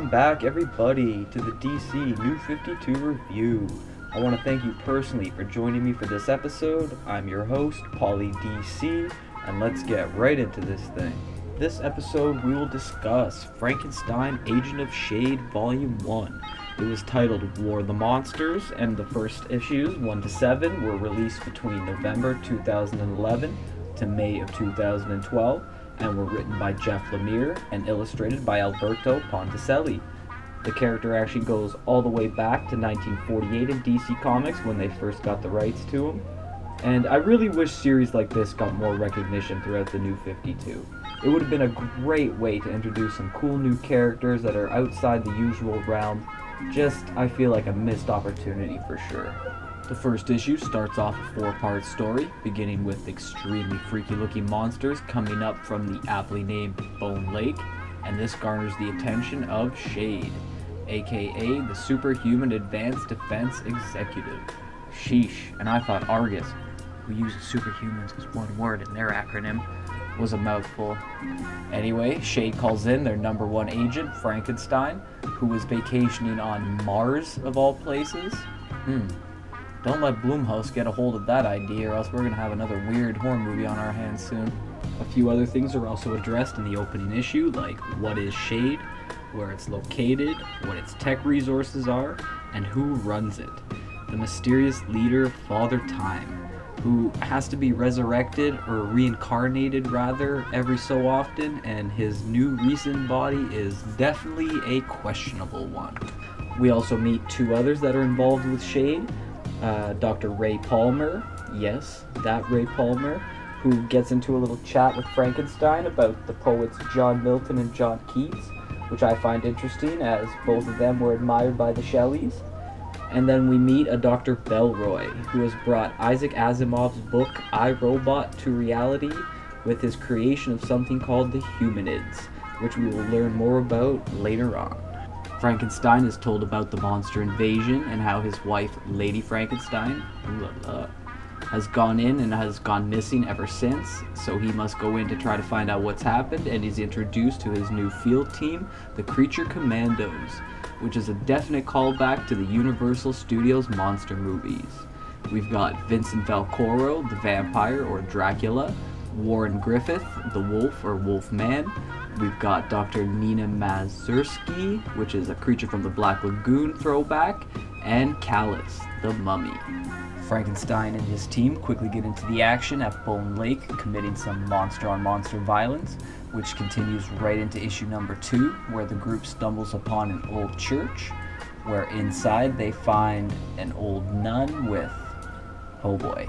Welcome back, everybody, to the DC New 52 review. I want to thank you personally for joining me for this episode. I'm your host, Pauly DC, and let's get right into this thing. This episode, we will discuss Frankenstein Agent of SHADE Volume 1. It was titled War of the Monsters, and the first issues, 1 to 7, were released between November 2011 to May of 2012. And were written by Jeff Lemire and illustrated by Alberto Ponticelli. The character actually goes all the way back to 1948 in DC Comics when they first got the rights to him. And I really wish series like this got more recognition throughout the New 52. It would have been a great way to introduce some cool new characters that are outside the usual realm. Just, I feel like a missed opportunity for sure. The first issue starts off a 4-part story, beginning with extremely freaky-looking monsters coming up from the aptly named Bone Lake, and this garners the attention of SHADE, aka the Superhuman Advanced Defense Executive. Sheesh, and I thought Argus, who uses superhumans as one word in their acronym, was a mouthful. Anyway, SHADE calls in their number one agent, Frankenstein, who was vacationing on Mars, of all places. Don't let Blumhouse get a hold of that idea, or else we're going to have another weird horror movie on our hands soon. A few other things are also addressed in the opening issue, like what is SHADE, where it's located, what its tech resources are, and who runs it. The mysterious leader, Father Time, who has to be resurrected, or reincarnated rather, every so often, and his new recent body is definitely a questionable one. We also meet two others that are involved with SHADE. Dr. Ray Palmer, yes, that Ray Palmer, who gets into a little chat with Frankenstein about the poets John Milton and John Keats, which I find interesting as both of them were admired by the Shelleys. And then we meet a Dr. Belroy, who has brought Isaac Asimov's book I, Robot to reality with his creation of something called the Humanids, which we will learn more about later on. Frankenstein is told about the monster invasion and how his wife, Lady Frankenstein, has gone in and has gone missing ever since, so he must go in to try to find out what's happened, and he's introduced to his new field team, the Creature Commandos, which is a definite callback to the Universal Studios monster movies. We've got Vincent Valcoro, the vampire or Dracula, Warren Griffith, the wolf or Wolfman. We've got Dr. Nina Mazursky, which is a creature from the Black Lagoon throwback, and Callus, the mummy. Frankenstein and his team quickly get into the action at Bone Lake, committing some monster-on-monster violence, which continues right into issue number 2, where the group stumbles upon an old church, where inside they find an old nun with, oh boy,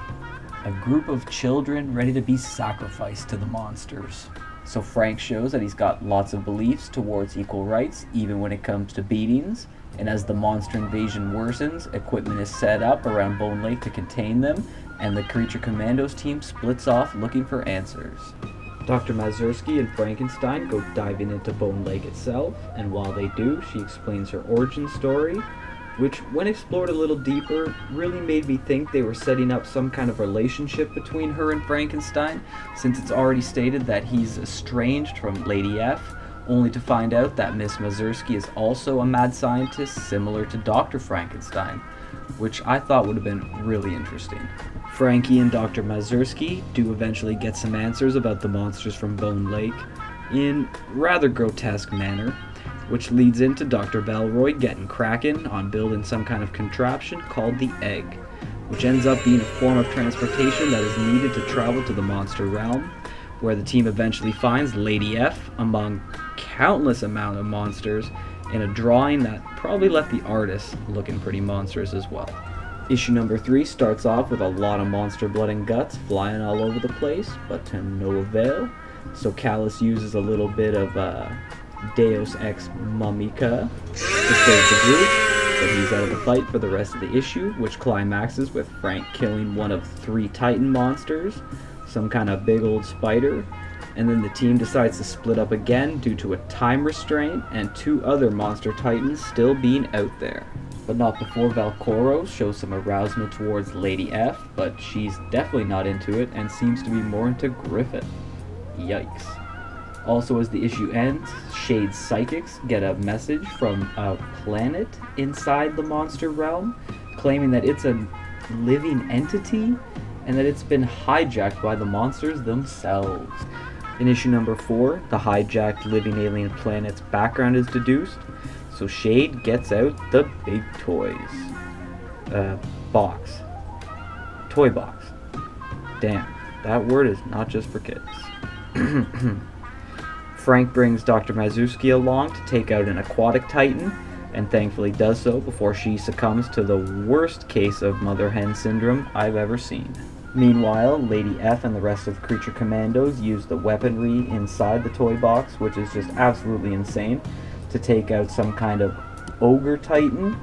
a group of children ready to be sacrificed to the monsters. So Frank shows that he's got lots of beliefs towards equal rights, even when it comes to beatings, and as the monster invasion worsens, equipment is set up around Bone Lake to contain them, and the Creature Commandos team splits off looking for answers. Dr. Mazursky and Frankenstein go diving into Bone Lake itself, and while they do, she explains her origin story, which, when explored a little deeper, really made me think they were setting up some kind of relationship between her and Frankenstein, since it's already stated that he's estranged from Lady F, only to find out that Miss Mazursky is also a mad scientist similar to Dr. Frankenstein, which I thought would have been really interesting. Frankie and Dr. Mazursky do eventually get some answers about the monsters from Bone Lake in rather grotesque manner, which leads into Dr. Belroy getting cracking on building some kind of contraption called the Egg, which ends up being a form of transportation that is needed to travel to the monster realm, where the team eventually finds Lady F among countless amount of monsters in a drawing that probably left the artist looking pretty monstrous as well. Issue number 3 starts off with a lot of monster blood and guts flying all over the place, but to no avail, so Callus uses a little bit of Deus Ex Mamica to save the group, but he's out of the fight for the rest of the issue, which climaxes with Frank killing one of 3 Titan monsters, some kind of big old spider, and then the team decides to split up again due to a time restraint and 2 other monster titans still being out there. But not before Valcoro shows some arousement towards Lady F, but she's definitely not into it and seems to be more into Griffith. Yikes. Also, as the issue ends, Shade's psychics get a message from a planet inside the monster realm, claiming that it's a living entity and that it's been hijacked by the monsters themselves. In issue number 4, the hijacked living alien planet's background is deduced, so Shade gets out the big toys. Box. Toy box. Damn, that word is not just for kids. Frank brings Dr. Mazurski along to take out an aquatic titan, and thankfully does so before she succumbs to the worst case of mother hen syndrome I've ever seen. Meanwhile, Lady F and the rest of the creature commandos use the weaponry inside the toy box, which is just absolutely insane, to take out some kind of ogre titan,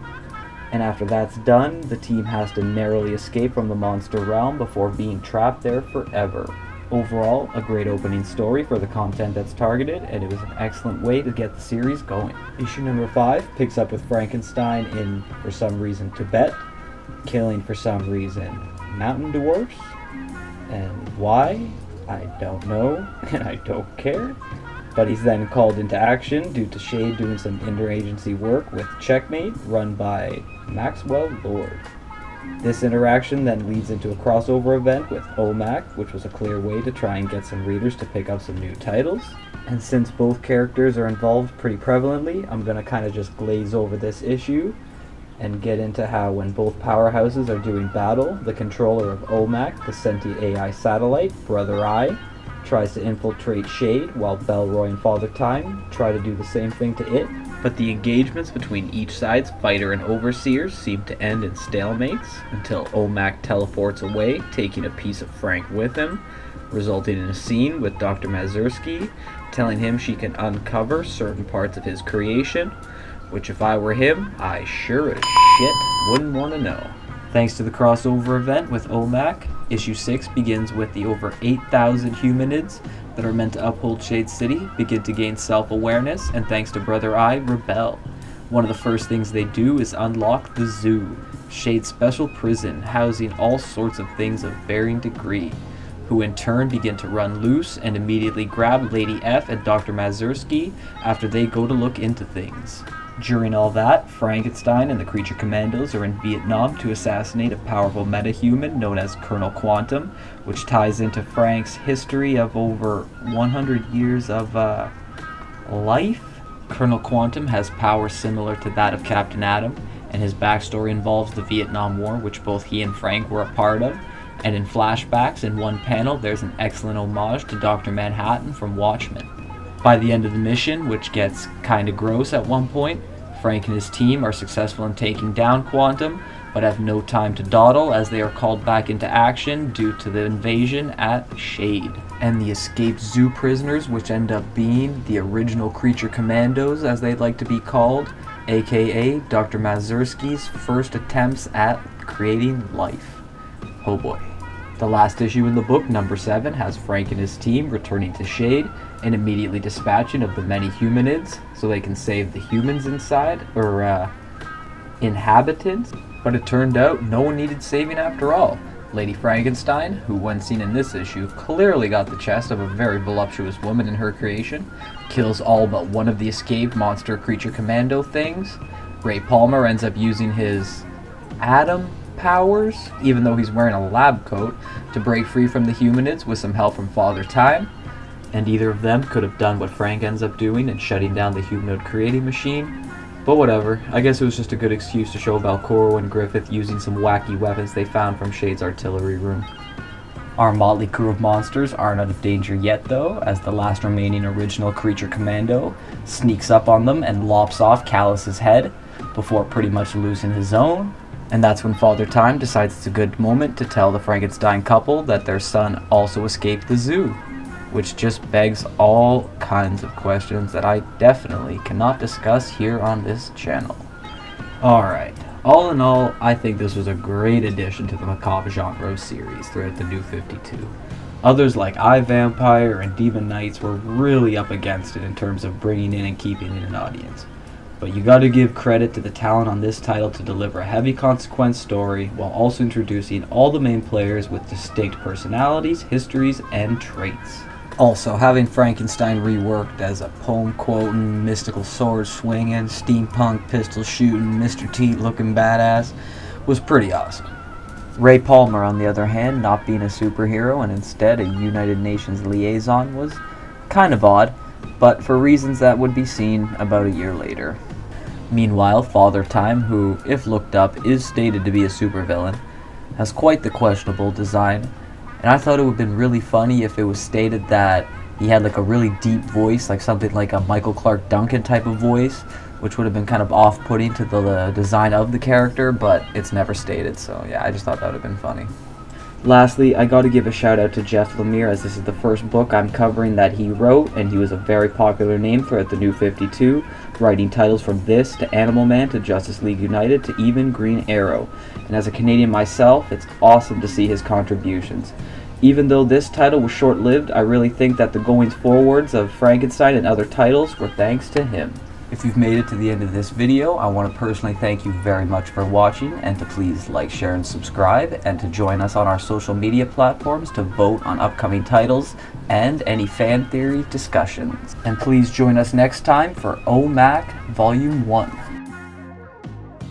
and after that's done, the team has to narrowly escape from the monster realm before being trapped there forever. Overall, a great opening story for the content that's targeted, and it was an excellent way to get the series going. Issue number 5 picks up with Frankenstein in, for some reason, Tibet, killing, for some reason, mountain dwarfs, and why, I don't know, and I don't care. But he's then called into action due to Shade doing some interagency work with Checkmate, run by Maxwell Lord. This interaction then leads into a crossover event with OMAC, which was a clear way to try and get some readers to pick up some new titles. And since both characters are involved pretty prevalently, I'm going to kind of just glaze over this issue and get into how when both powerhouses are doing battle, the controller of OMAC, the sentient AI satellite, Brother Eye, tries to infiltrate Shade, while Belroy and Father Time try to do the same thing to it. But the engagements between each side's fighter and overseers seem to end in stalemates until OMAC teleports away, taking a piece of Frank with him, resulting in a scene with Dr. Mazurski telling him she can uncover certain parts of his creation, which if I were him, I sure as shit wouldn't want to know. Thanks to the crossover event with OMAC, issue 6 begins with the over 8,000 humanids that are meant to uphold Shade City begin to gain self-awareness, and thanks to Brother Eye, rebel. One of the first things they do is unlock the Zoo, Shade's special prison housing all sorts of things of varying degree, who in turn begin to run loose and immediately grab Lady F and Dr. Mazurski after they go to look into things. During all that, Frankenstein and the creature commandos are in Vietnam to assassinate a powerful metahuman known as Colonel Quantum, which ties into Frank's history of over 100 years of life. Colonel Quantum has powers similar to that of Captain Atom, and his backstory involves the Vietnam War, which both he and Frank were a part of. And in flashbacks, in one panel, there's an excellent homage to Dr. Manhattan from Watchmen. By the end of the mission, which gets kinda gross at one point, Frank and his team are successful in taking down Quantum, but have no time to dawdle as they are called back into action due to the invasion at Shade. And the escaped zoo prisoners, which end up being the original creature commandos, as they'd like to be called, aka Dr. Mazurski's first attempts at creating life. Oh boy. The last issue in the book, number 7, has Frank and his team returning to Shade and immediately dispatching of the many humanids so they can save the humans inside, or inhabitants. But it turned out no one needed saving after all. Lady Frankenstein, who when seen in this issue clearly got the chest of a very voluptuous woman in her creation, kills all but one of the escaped monster creature commando things. Ray Palmer ends up using his Atom powers, even though he's wearing a lab coat, to break free from the humanids with some help from Father Time. And either of them could have done what Frank ends up doing and shutting down the humanoid creating machine. But whatever, I guess it was just a good excuse to show Valcoro and Griffith using some wacky weapons they found from Shade's artillery room. Our motley crew of monsters aren't out of danger yet though, as the last remaining original creature commando sneaks up on them and lops off Callus's head before pretty much losing his own. And that's when Father Time decides it's a good moment to tell the Frankenstein couple that their son also escaped the zoo, which just begs all kinds of questions that I definitely cannot discuss here on this channel. Alright, all in all, I think this was a great addition to the macabre genre series throughout the New 52. Others like iVampire and Demon Knights were really up against it in terms of bringing in and keeping in an audience. But you gotta give credit to the talent on this title to deliver a heavy consequence story while also introducing all the main players with distinct personalities, histories, and traits. Also, having Frankenstein reworked as a poem-quoting, mystical sword-swinging, steampunk pistol-shooting, Mr. T-looking badass was pretty awesome. Ray Palmer, on the other hand, not being a superhero and instead a United Nations liaison was kind of odd, but for reasons that would be seen about a year later. Meanwhile, Father Time, who, if looked up, is stated to be a supervillain, has quite the questionable design, and I thought it would have been really funny if it was stated that he had like a really deep voice, like something like a Michael Clark Duncan type of voice, which would have been kind of off-putting to the design of the character, but it's never stated, so yeah, I just thought that would have been funny. Lastly, I gotta give a shout out to Jeff Lemire, as this is the first book I'm covering that he wrote, and he was a very popular name throughout the New 52, writing titles from this to Animal Man to Justice League United to even Green Arrow. And as a Canadian myself, it's awesome to see his contributions. Even though this title was short-lived, I really think that the goings forwards of Frankenstein and other titles were thanks to him. If you've made it to the end of this video, I want to personally thank you very much for watching, and to please like, share, and subscribe, and to join us on our social media platforms to vote on upcoming titles and any fan theory discussions. And please join us next time for OMAC Volume 1.